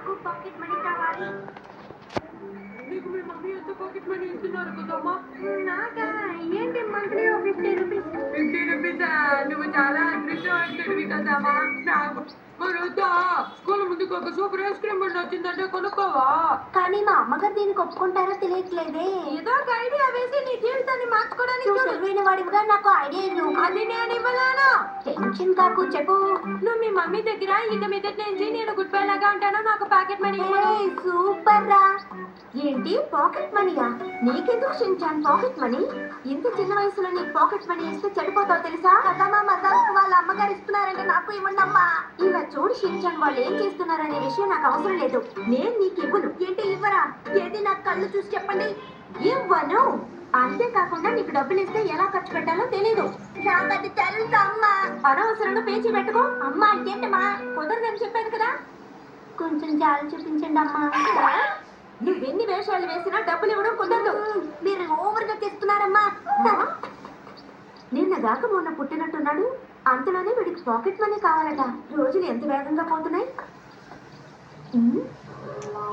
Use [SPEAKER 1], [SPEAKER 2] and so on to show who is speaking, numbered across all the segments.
[SPEAKER 1] నాకు pocket money కావాలి.
[SPEAKER 2] నీకు మీ మమ్మీ ఎంత పాకెట్ మనీ ఇస్తున్నారు కదమ్మా?
[SPEAKER 1] నాకా ఏంటి మంత్లీ 50 రూపీస్.
[SPEAKER 2] 50 రూపీసా? నువ్వు చాలా అదృష్టవంతుడివి కదమ్మా. నాకు మరొద్దా? స్కూల్ ముందుకు ఒక సూపర్ ఐస్ క్రీమ్ బండి వచ్చిందంటే కొనుక్కోవా?
[SPEAKER 1] కానీ మా అమ్మగారు దీనికి ఒప్పుకుంటారో తెలియట్లేదే.
[SPEAKER 2] ఏదో ఒక ఐడియా వేసి నీ జీవితాన్ని మార్చుకోవడానికి
[SPEAKER 1] నువ్వు తెలివైన వాడివిగా నాకు ఐడియా ఇవ్వు.
[SPEAKER 2] అది నేను ఇవ్వలేను.
[SPEAKER 1] టెన్షన్ కాకు, చెప్పు.
[SPEAKER 2] నువ్వు మీ మమ్మీ దగ్గర ఇక మీదటి నుంచి నేను గుడ్ బై లాగా ఉంటాను. నాకు ప్యాకెట్ మనీ
[SPEAKER 1] ఏయ్, సూపర్ రా. ఏంటి పాకెట్ మనీయా? నీకెందుకు షించాన్ పాకెట్ మనీ? ఇంత చిన్న వయసులో నీకు పాకెట్ మనీ ఇస్తే చెడిపోతావు తెలుసా? కదమ్మా మజాక్ వాళ్ళ అమ్మగారు ఇస్తున్నారంటే నాకు ఇవ్వండి అమ్మా. ఇలా చూడు షించాన్, వాళ్ళు ఏం చేస్తున్నారనే విషయం నాకు అవసరం లేదు. నేను నీకు ఇవ్వను. ఏంటి ఇవ్వరా? ఏది నాకు కళ్ళు చూసి చెప్పండి. ఇవ్వను. అంతేకాకుండా నీకు డబ్బులు ఇస్తే ఎలా ఖర్చు పెట్టాలో తెలీదు. నాకది తెలుసు అమ్మా. అనవసరంగా పేచీ పెట్టుకో. అమ్మా అంటే ఏంటమ్మా? కుదరదని చెప్పాను కదా. కొంచెం జాలి చూపించండి అమ్మా. నువ్వెన్ని వేషాలు వేసినా డబ్బులు ఇవ్వడం కుదరదు. మీరు ఓవర్గా చేస్తున్నారమ్మా. నిన్నగాక మొన్న పుట్టినట్టున్నాడు, అంతలోనే వీడికి పాకెట్ మనీ కావాలట. రోజులు ఎంత వేగంగా పోతున్నాయి.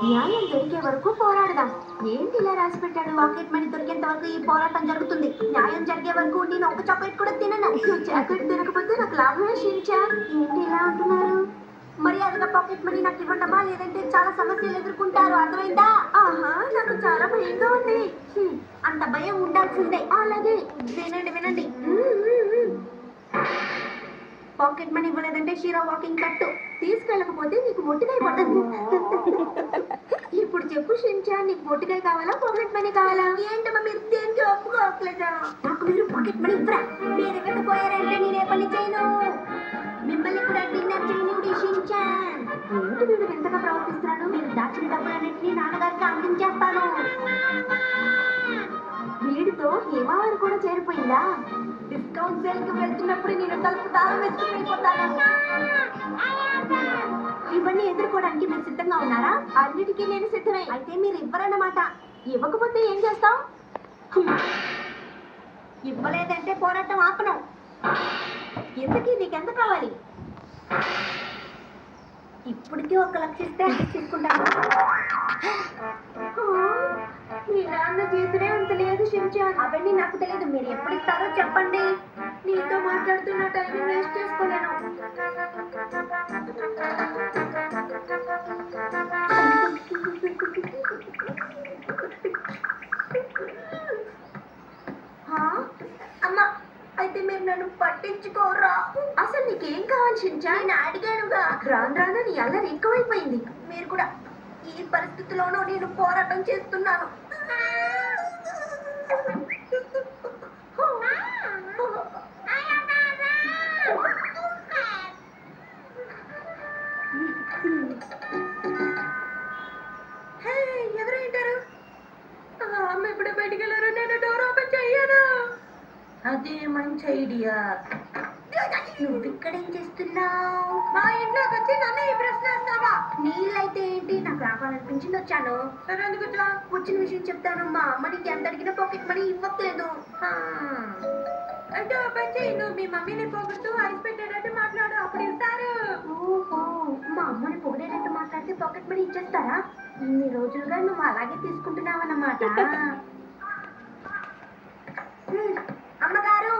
[SPEAKER 1] న్యాయం దొరికే వరకు పోరాడదాం. ఏంటి ఇలా రాసి పెట్టాడు? పాకెట్ మనీ దొరికేంత వరకు ఈ పోరాటం జరుగుతుంది. న్యాయం జరిగే వరకు నేను ఒక చాక్లెట్ కూడా తినను. నువ్వు చాక్లెట్ తినకపోతే నాకు లాభమే షించా. ఏంటి ఇలా అంటున్నారు? మర్యాదగా పాకెట్ మనీ నాకు ఇవ్వండమ్మా, లేదంటే చాలా సమస్యలు ఎదుర్కొంటారు. అర్థమైందా? ఆహా, నాకు చాలా భయంగా ఉంది. అంత భయం ఉండాల్సిందే. అలాగే వినండి. పాకెట్ మనీ ఇవ్వలేదంటే షీరా వాకింగ్ కట్టు. తీసుకెళ్ళకపోతే నీకు మొట్టికాయ పట్టదు. ఇప్పుడు చెప్పు షించా, నీకు మొట్టికాయ కావాలా పాకెట్ మనీ కావాలా? ఏంటమ్మా మీరు దేనికి ఒప్పుకోవట్లేదా? నాకు మీరు పాకెట్ మనీ ఇవ్వరా? మీరు ఎక్కడ పోయారంటే నేనే పని చేయను. మిమ్మల్ని కూడా డిన్నర్ చేయనివ్వండి షించాన్. ఏంటి వీడు ఎంతగా ప్రవర్తిస్తున్నాడు? మీరు దాచిన డబ్బులన్నింటినీ నాన్నగారికి అందించేస్తాను. వీడితో హేమావారు కూడా చేరిపోయిందా? డిస్కౌంట్ సేల్ కి వెళ్తున్నప్పుడు నేను తలుపు తాళం వేసుకుని వెళ్ళిపోతాను. ఇవన్నీ ఎదుర్కోవడానికి మీరు సిద్ధంగా ఉన్నారా? అన్నిటికీ నేను సిద్ధమే. అయితే మీరు ఇవ్వరన్నమాట. ఇవ్వకపోతే ఏం చేస్తావు? ఇవ్వలేదంటే పోరాటం ఆపను. ఎందుకీ నీకెంత కావాలి? ఇప్పటికీ 1 లక్ష ఇస్తే తీసుకుంటాను. మీ నాన్న చేతులే అంత లేదు షించాన్. అవన్నీ నాకు తెలియదు. మీరు ఎప్పుడు ఇస్తారో చెప్పండి. నీతో మాట్లాడుతున్న టైం వేస్ట్ చేసుకోలేను. అమ్మా, అయితే మీరు నన్ను పట్టించుకోరా? అసలు నీకేం కావాలి షించాన్? నేను అడిగానుగా. రాను నీ అల్లరి ఎక్కువైపోయింది. మీరు కూడా ఈ పరిస్థితిలోనూ నేను పోరాటం చేస్తున్నాను. ఎవరైంటారు? అమ్మ ఇప్పుడు బయటికి వెళ్ళారు. నేను డోర్ ఓపెన్ చెయ్యను. అదే మంచి ఐడియా. నువ్వు ఇక్కడేం చేస్తున్నావు? మా ఇంట్లోకి వచ్చి నన్ను ఈ ప్రశ్న వేస్తావా? నీళ్ళైతే ఏంటి? నాకు రావాలనిపించింది వచ్చాను. సరే, ఎందుకు వచ్చిన విషయం చెప్తాను. మా అమ్మ నీకు ఎంత అడిగినా పాకెట్ మనీ ఇవ్వట్లేదు. అంటే ఓపెన్ చేయి. నువ్వు మీ మమ్మీని పోగొట్టు ఐస్ పెట్టేటట్టు మాట్లాడు, అప్పుడు ఇస్తారు. ఓహో, మా అమ్మని పొగిడేటట్టు మాట్లాడితే పాకెట్ మనీ ఇచ్చేస్తారా? ఇన్ని రోజులుగా నువ్వు అలాగే తీసుకుంటున్నావన్నమాట. అమ్మగారు.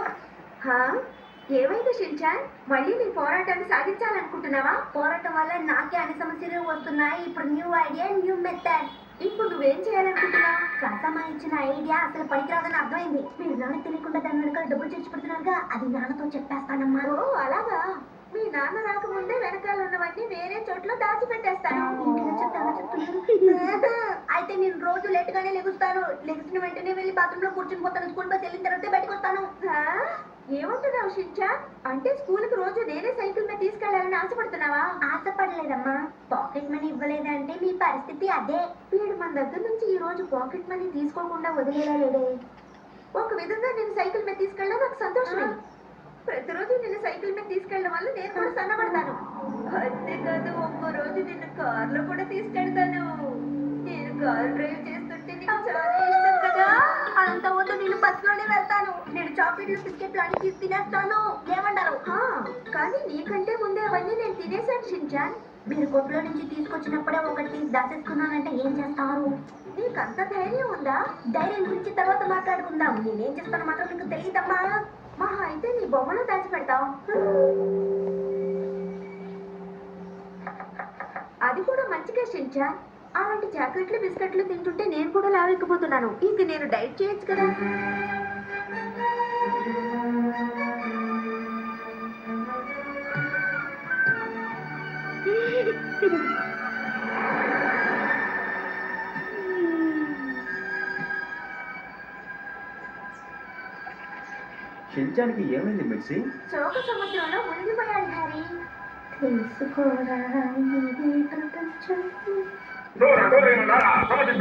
[SPEAKER 1] ఏమైంది షించాన్? మళ్ళీ నీ పోరాటాన్ని సాగించాలనుకుంటున్నావా? పోరాటం వల్ల నాకే అన్ని సమస్యలు వస్తున్నాయి. ఇప్పుడు న్యూ ఐడియా, న్యూ మెథడ్. ఇప్పుడు నువ్వేం చేయాలనుకుంటున్నావు? కాసమ్మా ఇచ్చిన ఐడియా అసలు పనికిరాదని అర్థమైంది. మీరు నాన్న తెలియకుండా దాని వెనకాల డబ్బులు తెచ్చిపెడుతున్నారుగా, అది నాన్నతో చెప్పేస్తానమ్మా. ఓ అలాగా? మీ నాన్న రాకముందే వెనకాల ఉన్నవన్నీ వేరే చోట్ల దాచిపెట్టేస్తాను. అయితే నేను రోజు లేట్ గానే లెగుస్తాను. లెగిసిన వెంటనే వెళ్ళి బాత్రూమ్ లో కూర్చుని పోతాను. స్కూల్ బస్ వెళ్ళిన తర్వాత బయటకు వస్తాను. ఏమంటున్నావు షించాన్? అంటే స్కూల్ కి రోజు నేనే సైకిల్ మీద తీసుకెళ్లాలని ఆశపడుతున్నావా? ఆశపడలేదమ్మా. పాకెట్ మనీ ఇవ్వలేదంటే మీ పరిస్థితి అదే. వీడు మన దగ్గర నుంచి ఈ రోజు పాకెట్ మనీ తీసుకోకుండా వదిలేదే. ఒక విధంగా నేను సైకిల్ మీద తీసుకెళ్ళడం నాకు సంతోషమే. ప్రతిరోజు నేను సైకిల్ మీద తీసుకెళ్ళడం వల్ల నేను కూడా సన్నపడతాను. అంతేకాదు, ఒక్కో రోజు నిన్ను కార్లో కూడా తీసుకెళ్తాను. నేను కార్ డ్రైవ్ చేస్తుంటే నీకు చాలా ఇష్టం కదా. అంత వద్దు, నేను బస్సులోనే వెళ్తాను. నేను చాక్లెట్లు బిస్కెట్లు అన్ని తినేస్తాను. ఏమంటారు? కానీ నీకంటే ముందే అవన్నీ నేను తినేసాను షించాన్. మీరు కొట్లో నుంచి తీసుకొచ్చినప్పుడే ఒకటి తీసి దాచేసుకున్నానంటే ఏం చేస్తారు? నీకు అంత ధైర్యం ఉందా? ధైర్యం గురించి తర్వాత మాట్లాడుకుందాం. నేనేం చేస్తానో మాత్రం నీకు తెలియదమ్మా. మహా అయితే నీ బొమ్మను దాచి పెడతావు. అది కూడా మంచిగా షించా. అలాంటి చాక్లెట్లు బిస్కెట్లు తింటుంటే నేను కూడా లావెక్కిపోతున్నాను. ఇంక నేను డైట్ చేయొచ్చు కదా.
[SPEAKER 3] షించానికి ఏమైంది మిర్చి?
[SPEAKER 1] శోక సముద్రంలో మునిగిపోయాడు హ్యారీ. తెలుసుకోరా ఇది ప్రపంచం.
[SPEAKER 4] దూర దూరములారా సమర్థించు